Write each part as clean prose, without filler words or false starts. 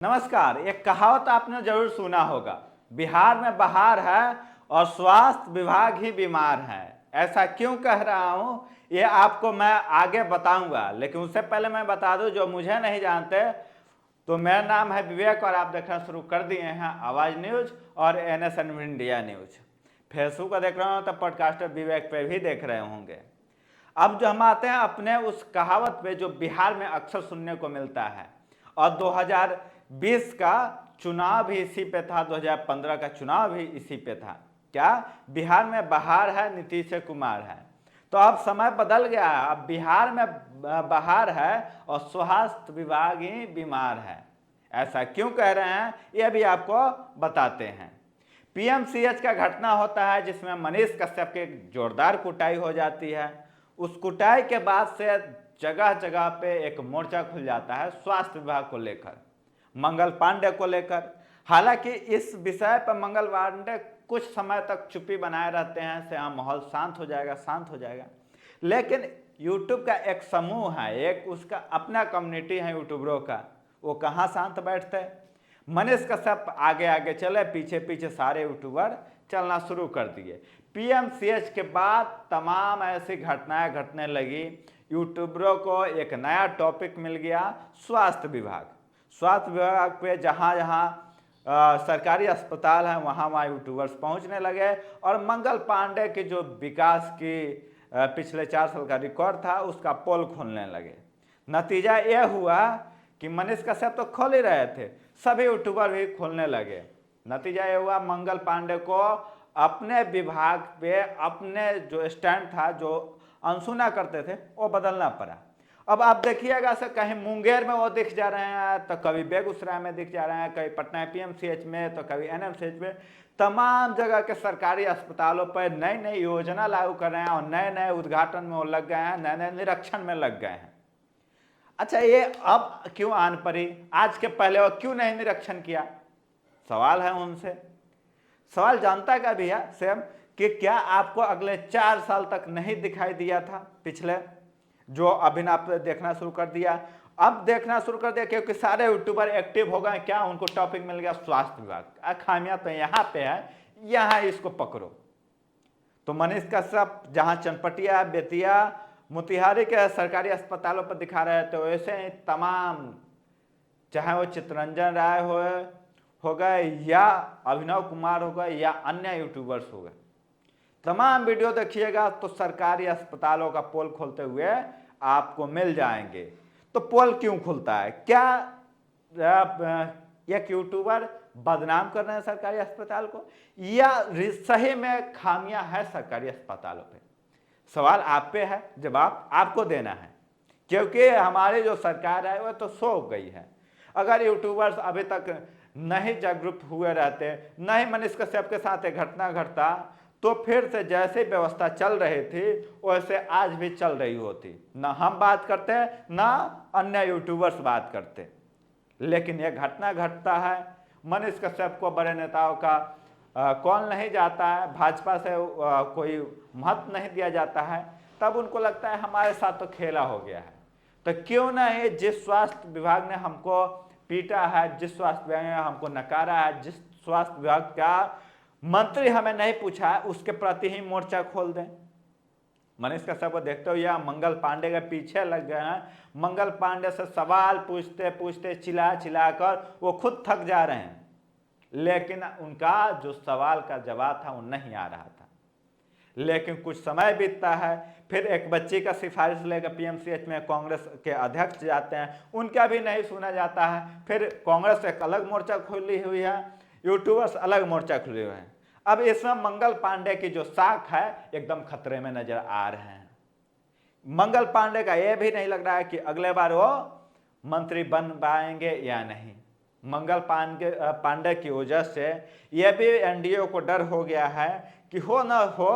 नमस्कार। एक कहावत आपने जरूर सुना होगा, बिहार में बहार है और स्वास्थ्य विभाग ही बीमार है। ऐसा क्यों कह रहा हूं ये आपको मैं आगे बताऊंगा, लेकिन उससे पहले मैं बता दूं जो मुझे नहीं जानते तो मेरा नाम है विवेक और आप देखना शुरू कर दिए हैं आवाज न्यूज और NSN इंडिया न्यूज। फेसबुक पर देख रहे हो तो पॉडकास्टर विवेक पे भी देख रहे होंगे। अब जो हम आते हैं अपने उस कहावत पे जो बिहार में अक्सर सुनने को मिलता है, और 2020 का चुनाव भी इसी पे था, 2015 का चुनाव भी इसी पे था। क्या बिहार में बहार है, नीतीश कुमार है। तो अब समय बदल गया है, अब बिहार में बहार है और स्वास्थ्य विभाग ही बीमार है। ऐसा क्यों कह रहे हैं यह भी आपको बताते हैं। PMCH का घटना होता है जिसमें मनीष कश्यप की जोरदार कुटाई हो जाती है। उस कुटाई के बाद से जगह जगह पे एक मोर्चा खुल जाता है स्वास्थ्य विभाग को लेकर, मंगल पांडे को लेकर। हालांकि इस विषय पर मंगल पांडे कुछ समय तक चुप्पी बनाए रहते हैं, से हाँ माहौल शांत हो जाएगा, शांत हो जाएगा। लेकिन यूट्यूब का एक समूह है, एक उसका अपना कम्युनिटी है यूट्यूबरों का, वो कहाँ शांत बैठते हैं। मनीष कश्यप आगे आगे चले, पीछे पीछे सारे यूट्यूबर चलना शुरू कर दिए। PMCH के बाद तमाम ऐसी घटनाएं घटने लगी। यूट्यूबरों को एक नया टॉपिक मिल गया, स्वास्थ्य विभाग। स्वास्थ्य विभाग पे जहाँ जहाँ सरकारी अस्पताल हैं वहाँ वहाँ यूट्यूबर्स पहुँचने लगे और मंगल पांडे की जो विकास की पिछले 4 साल का रिकॉर्ड था उसका पोल खोलने लगे। नतीजा यह हुआ कि मनीष कश्यप तो खोल ही रहे थे, सभी यूट्यूबर भी खोलने लगे। नतीजा यह हुआ मंगल पांडे को अपने विभाग पे अपने जो स्टैंड था, जो अनसुना करते थे, वो बदलना पड़ा। अब आप देखिएगा सर, कहीं मुंगेर में वो दिख जा रहे हैं तो कभी बेगूसराय में दिख जा रहे हैं, कभी पटना PMCH में तो कभी NMCH में। तमाम जगह के सरकारी अस्पतालों पर नई नई योजना लागू कर रहे हैं और नए नए उद्घाटन में वो लग गए हैं, नए नए निरीक्षण में लग गए हैं। अच्छा, ये अब क्यों आन पड़ी? आज के पहले वो क्यों नहीं निरीक्षण किया? सवाल है उनसे। सवाल जानता का भी है सेम कि क्या आपको अगले 4 साल तक नहीं दिखाई दिया था पिछले, जो अभी आपने देखना शुरू कर दिया, अब देखना शुरू कर दिया क्योंकि सारे यूट्यूबर एक्टिव हो गए। क्या उनको टॉपिक मिल गया? स्वास्थ्य विभाग। खामियां तो यहाँ पे है, यहाँ इसको पकड़ो। तो मनीष कश्यप जहाँ चनपटिया, बेतिया, मोतिहारी के सरकारी अस्पतालों पर दिखा रहे थे, वैसे ही तमाम, चाहे वो चित्तरंजन राय हो गए या अभिनव कुमार हो गए या अन्य यूट्यूबर्स हो गए, तमाम वीडियो देखिएगा तो सरकारी अस्पतालों का पोल खोलते हुए आपको मिल जाएंगे। तो पोल क्यों खुलता है? क्या एक यूट्यूबर बदनाम कर रहे हैं सरकारी अस्पताल को, या सही में खामियां हैं सरकारी अस्पतालों पे? सवाल आप पे है, जवाब आपको देना है, क्योंकि हमारी जो सरकार है वह तो सो गई है। अगर यूट्यूबर्स अभी तक नहीं जागरूक हुए रहते, नहीं मनीष कश्यप के साथ एक घटना घटता, तो फिर से जैसे व्यवस्था चल रही थी वैसे आज भी चल रही होती। ना हम बात करते, ना अन्य यूट्यूबर्स बात करते। लेकिन यह घटना घटता है, मनीष कश्यप को बड़े नेताओं का कॉल नहीं जाता है, भाजपा से कोई महत्व नहीं दिया जाता है, तब उनको लगता है हमारे साथ तो खेला हो गया है। तो क्यों ना ये जिस स्वास्थ्य विभाग ने हमको पीटा है, जिस स्वास्थ्य विभाग ने हमको नकारा है, जिस स्वास्थ्य विभाग का मंत्री हमें नहीं पूछा है, उसके प्रति ही मोर्चा खोल दें। मनीष कश्यप को देखते हुए मंगल पांडे के पीछे लग गए हैं। मंगल पांडे से सवाल पूछते पूछते चिल्ला चिल्लाकर वो खुद थक जा रहे हैं, लेकिन उनका जो सवाल का जवाब था वो नहीं आ रहा था। लेकिन कुछ समय बीतता है, फिर एक बच्ची का सिफारिश लेकर PMCH में कांग्रेस के अध्यक्ष जाते हैं, उनका भी नहीं सुना जाता है। फिर कांग्रेस एक अलग मोर्चा खोली हुई है, यूट्यूबर्स अलग मोर्चा खुले हुए हैं। अब इसमें मंगल पांडे की जो साख है एकदम खतरे में नजर आ रहे हैं। मंगल पांडे का यह भी नहीं लग रहा है कि अगले बार वो मंत्री बन पाएंगे या नहीं। मंगल पांडे की वजह से यह भी NDA को डर हो गया है कि हो न हो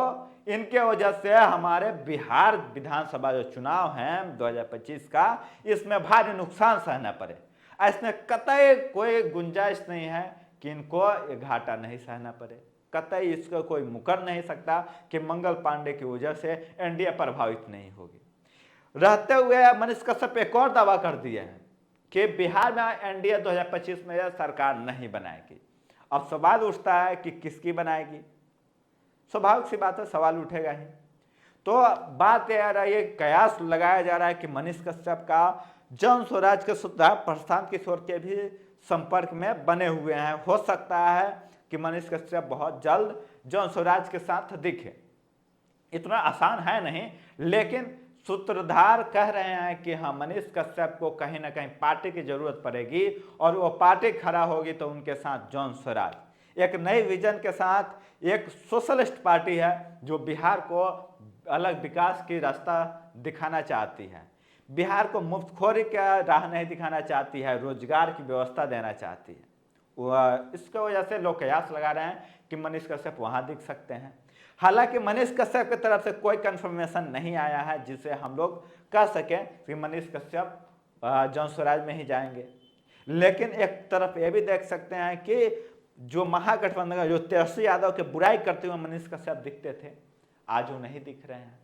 इनके वजह से हमारे बिहार विधानसभा जो चुनाव हैं 2025 का, इसमें भारी नुकसान सहना पड़े। इसमें कतई कोई गुंजाइश नहीं है कि इनको घाटा नहीं सहना पड़े, कतई इसको कोई मुकर नहीं सकता कि मंगल पांडे की वजह से NDA प्रभावित नहीं होगी। रहते हुए मनीष कश्यप एक और दावा कर दिए हैं कि बिहार में एनडीए 2025 में सरकार नहीं बनाएगी। अब सवाल उठता है कि किसकी बनाएगी। स्वाभाविक सी बात है, सवाल उठेगा ही। तो बात यह आ रही है, कयास लगाया जा रहा है कि मनीष कश्यप का जन स्वराज के सुधा प्रशांत किशोर के भी संपर्क में बने हुए हैं। हो सकता है कि मनीष कश्यप बहुत जल्द जन स्वराज के साथ दिखे। इतना आसान है नहीं, लेकिन सूत्रधार कह रहे हैं कि हाँ, मनीष कश्यप को कहीं ना कहीं पार्टी की जरूरत पड़ेगी और वो पार्टी खड़ा होगी तो उनके साथ जन स्वराज एक नई विजन के साथ एक सोशलिस्ट पार्टी है जो बिहार को अलग विकास की रास्ता दिखाना चाहती है, बिहार को मुफ्तखोरी का राह नहीं दिखाना चाहती है, रोजगार की व्यवस्था देना चाहती है। इसके वजह से लोग कयास लगा रहे हैं कि मनीष कश्यप वहाँ दिख सकते हैं। हालांकि मनीष कश्यप की तरफ से कोई कंफर्मेशन नहीं आया है जिसे हम लोग कह सकें कि मनीष कश्यप जन स्वराज में ही जाएंगे। लेकिन एक तरफ ये भी देख सकते हैं कि जो महागठबंधन का जो तेजस्वी यादव के बुराई करते हुए मनीष कश्यप दिखते थे, आज वो नहीं दिख रहे हैं।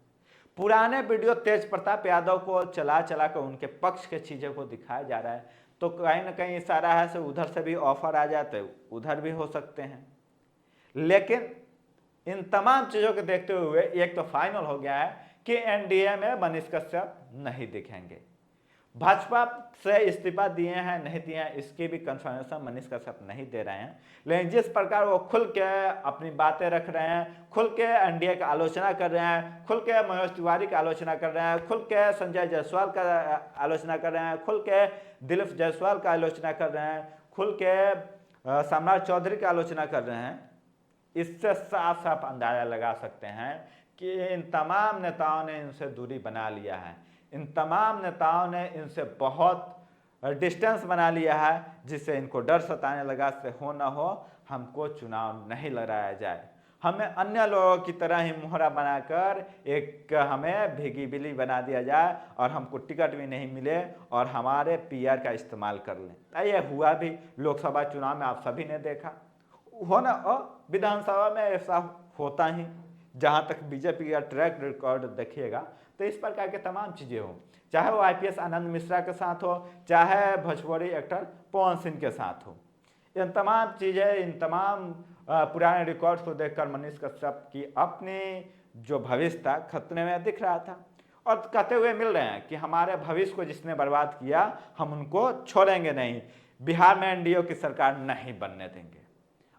पुराने वीडियो तेज प्रताप यादव को चला कर उनके पक्ष के चीज़ों को दिखाया जा रहा है, तो कहीं ना कहीं इशारा है से उधर से भी ऑफर आ जाते, उधर भी हो सकते हैं। लेकिन इन तमाम चीज़ों को देखते हुए एक तो फाइनल हो गया है कि एनडीए में मनीष कश्यप नहीं दिखेंगे। भाजपा से इस्तीफा दिए हैं नहीं दिए हैं इसकी भी कंफर्मेशन मनीष कश्यप नहीं दे रहे हैं। लेकिन जिस प्रकार वो खुल के अपनी बातें रख रहे हैं, खुल के एनडीए की आलोचना कर रहे हैं, खुल के मनोज तिवारी की आलोचना कर रहे हैं, खुल के संजय जायसवाल का आलोचना कर रहे हैं, खुल के दिलीप जायसवाल का आलोचना कर रहे हैं, खुल के सम्राट चौधरी की आलोचना कर रहे हैं, इससे साफ साफ अंदाजा लगा सकते हैं कि इन तमाम नेताओं ने इनसे दूरी बना लिया है, इन तमाम नेताओं ने इनसे बहुत डिस्टेंस बना लिया है, जिससे इनको डर सताने लगा से हो ना हो हमको चुनाव नहीं लड़ाया जाए, हमें अन्य लोगों की तरह ही मोहरा बनाकर एक हमें भीगी बिल्ली बना दिया जाए और हमको टिकट भी नहीं मिले और हमारे पीआर का इस्तेमाल कर लें। ये हुआ भी लोकसभा चुनाव में, आप सभी ने देखा होना, और विधानसभा में ऐसा होता ही। जहाँ तक बीजेपी का ट्रैक रिकॉर्ड देखिएगा तो इस प्रकार के तमाम चीज़ें हो, चाहे वो आईपीएस आनंद मिश्रा के साथ हो, चाहे भोजपुरी एक्टर पवन सिंह के साथ हो, इन तमाम चीज़ें, इन तमाम पुराने रिकॉर्ड्स को देखकर मनीष कश्यप की अपनी जो भविष्य था खतरे में दिख रहा था और कहते हुए मिल रहे हैं कि हमारे भविष्य को जिसने बर्बाद किया हम उनको छोड़ेंगे नहीं, बिहार में एनडीए की सरकार नहीं बनने देंगे।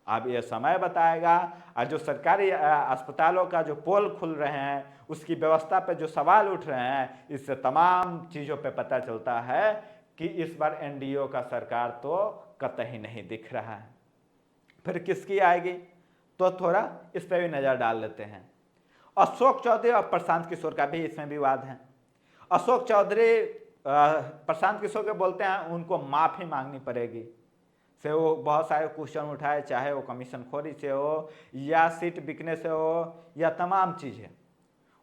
अब ये समय बताएगा। और जो सरकारी अस्पतालों का जो पोल खुल रहे हैं, उसकी व्यवस्था पे जो सवाल उठ रहे हैं, इससे तमाम चीज़ों पे पता चलता है कि इस बार एनडीए का सरकार तो कतई नहीं दिख रहा है। फिर किसकी आएगी, तो थोड़ा इस पर भी नज़र डाल लेते हैं। अशोक चौधरी और प्रशांत किशोर का भी इसमें विवाद है। अशोक चौधरी प्रशांत किशोर के बोलते हैं उनको माफ़ी मांगनी पड़ेगी, से वो बहुत सारे क्वेश्चन उठाए, चाहे वो कमीशन खोरी से हो या सीट बिकने से हो या तमाम चीज़ें।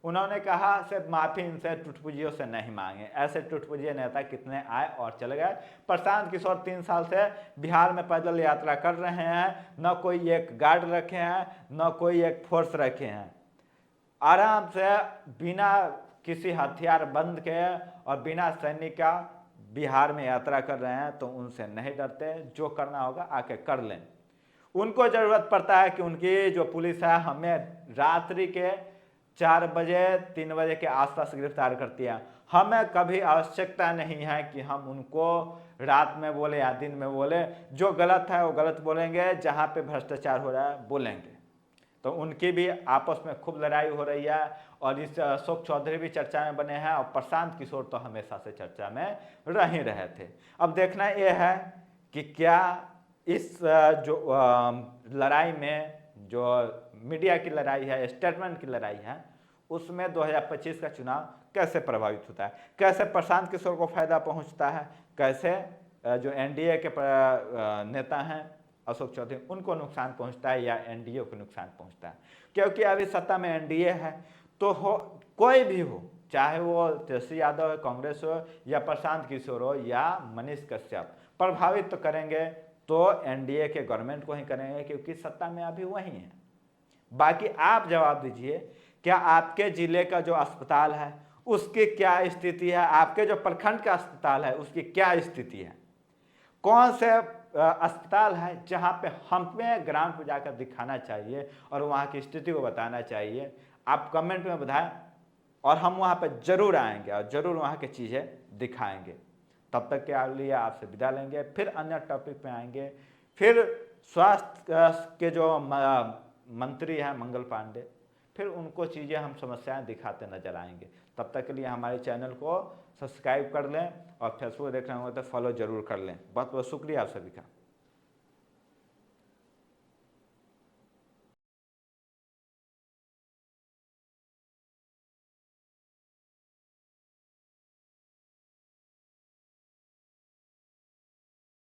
उन्होंने कहा से माफ़ी इनसे टुटपुजियों से नहीं मांगे। ऐसे टुटपुजिए नेता कितने आए और चले गए। प्रशांत किशोर 3 साल से बिहार में पैदल यात्रा कर रहे हैं, न कोई एक गार्ड रखे हैं, न कोई एक फोर्स रखे हैं, आराम से बिना किसी हथियार बंद के और बिना सैनिक का बिहार में यात्रा कर रहे हैं। तो उनसे नहीं डरते, जो करना होगा आके कर लें। उनको ज़रूरत पड़ता है कि उनकी जो पुलिस है हमें रात्रि के 4 बजे 3 बजे के आसपास गिरफ्तार करती है। हमें कभी आवश्यकता नहीं है कि हम उनको रात में बोले या दिन में बोले, जो गलत है वो गलत बोलेंगे, जहाँ पे भ्रष्टाचार हो रहा है बोलेंगे। तो उनकी भी आपस में खूब लड़ाई हो रही है और इस अशोक चौधरी भी चर्चा में बने हैं और प्रशांत किशोर तो हमेशा से चर्चा में रह ही रहे थे। अब देखना यह है कि क्या इस जो लड़ाई में, जो मीडिया की लड़ाई है, स्टेटमेंट की लड़ाई है, उसमें 2025 का चुनाव कैसे प्रभावित होता है, कैसे प्रशांत किशोर को फायदा पहुंचता है, कैसे जो एनडीए के नेता हैं अशोक चौधरी उनको नुकसान पहुंचता है या एनडीए को नुकसान पहुंचता है। क्योंकि अभी सत्ता में एनडीए है, तो कोई भी हो, चाहे वो तेजस्वी यादव है, कांग्रेस हो, या प्रशांत किशोर हो या मनीष कश्यप, प्रभावित तो करेंगे तो एनडीए के गवर्नमेंट को ही करेंगे, क्योंकि सत्ता में अभी वही है। बाकी आप जवाब दीजिए, क्या आपके जिले का जो अस्पताल है उसकी क्या स्थिति है, आपके जो प्रखंड का अस्पताल है उसकी क्या स्थिति है। कौन से अस्पताल है जहाँ पे हमें ग्राउंड पे जाकर दिखाना चाहिए और वहाँ की स्थिति को बताना चाहिए, आप कमेंट में बताएं और हम वहाँ पे जरूर आएंगे और ज़रूर वहाँ की चीज़ें दिखाएंगे। तब तक के लिए आपसे विदा लेंगे, फिर अन्य टॉपिक पे आएंगे, फिर स्वास्थ्य के जो मंत्री हैं मंगल पांडे, फिर उनको चीज़ें हम समस्याएं दिखाते नजर आएंगे। तब तक के लिए हमारे चैनल को सब्सक्राइब कर लें और फेसबुक देख रहे होंगे तो फॉलो जरूर कर लें। बहुत बहुत शुक्रिया आप सभी का।